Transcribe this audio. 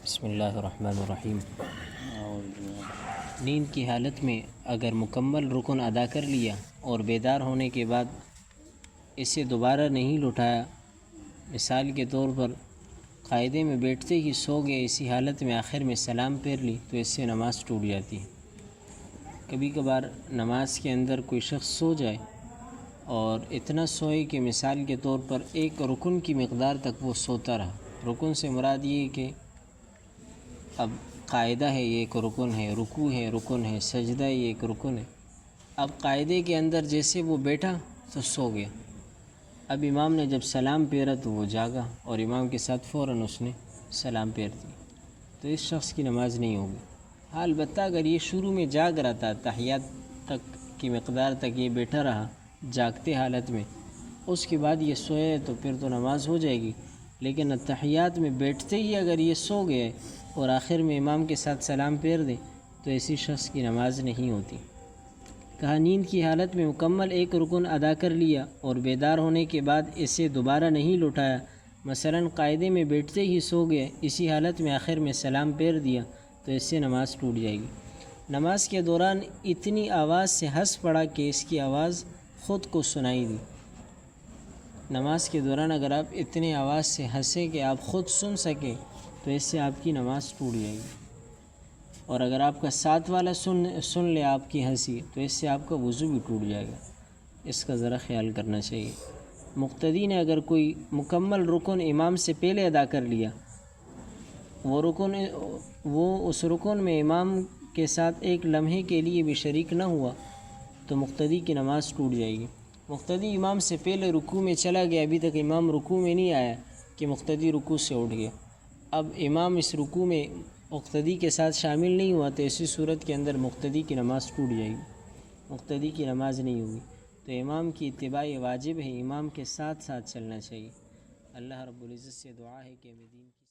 بسم اللہ الرحمن الرحیم۔ نیند کی حالت میں اگر مکمل رکن ادا کر لیا اور بیدار ہونے کے بعد اسے دوبارہ نہیں لوٹایا، مثال کے طور پر قاعدے میں بیٹھتے ہی سو گئے، اسی حالت میں آخر میں سلام پھیر لی تو اس سے نماز ٹوٹ جاتی ہے۔ کبھی کبھار نماز کے اندر کوئی شخص سو جائے اور اتنا سوئے کہ مثال کے طور پر ایک رکن کی مقدار تک وہ سوتا رہا۔ رکن سے مراد یہ کہ اب قاعدہ ہے یہ ایک رکن ہے، رکوع ہے رکن ہے، سجدہ یہ ایک رکن ہے۔ اب قاعدے کے اندر جیسے وہ بیٹھا تو سو گیا، اب امام نے جب سلام پھیرا تو وہ جاگا اور امام کے ساتھ فوراً اس نے سلام پھیر دی، تو اس شخص کی نماز نہیں ہوگی۔ ہاں البتہ اگر یہ شروع میں جاگ رہا تھا، تحیات تک کی مقدار تک یہ بیٹھا رہا جاگتے حالت میں، اس کے بعد یہ سوئے تو پھر تو نماز ہو جائے گی، لیکن تحیات میں بیٹھتے ہی اگر یہ سو گئے اور آخر میں امام کے ساتھ سلام پھیر دے تو ایسی شخص کی نماز نہیں ہوتی۔ کہا نیند کی حالت میں مکمل ایک رکن ادا کر لیا اور بیدار ہونے کے بعد اسے دوبارہ نہیں لوٹایا، مثلاً قاعدے میں بیٹھتے ہی سو گئے، اسی حالت میں آخر میں سلام پھیر دیا تو اس سے نماز ٹوٹ جائے گی۔ نماز کے دوران اتنی آواز سے ہنس پڑا کہ اس کی آواز خود کو سنائی دی۔ نماز کے دوران اگر آپ اتنی آواز سے ہنسیں کہ آپ خود سن سکیں تو اس سے آپ کی نماز ٹوٹ جائے گی، اور اگر آپ کا ساتھ والا سن لے آپ کی ہنسی تو اس سے آپ کا وضو بھی ٹوٹ جائے گا۔ اس کا ذرا خیال کرنا چاہیے۔ مقتدی نے اگر کوئی مکمل رکن امام سے پہلے ادا کر لیا، وہ اس رکن میں امام کے ساتھ ایک لمحے کے لیے بھی شریک نہ ہوا تو مقتدی کی نماز ٹوٹ جائے گی۔ مقتدی امام سے پہلے رکوع میں چلا گیا، ابھی تک امام رکوع میں نہیں آیا کہ مقتدی رکوع سے اٹھ گیا، اب امام اس رکوع میں مقتدی کے ساتھ شامل نہیں ہوا تو ایسی صورت کے اندر مقتدی کی نماز ٹوٹ جائے گی، مقتدی کی نماز نہیں ہوگی۔ تو امام کی اتباع واجب ہے، امام کے ساتھ ساتھ چلنا چاہیے۔ اللہ رب العزت سے دعا ہے کہ ہمیں دین کی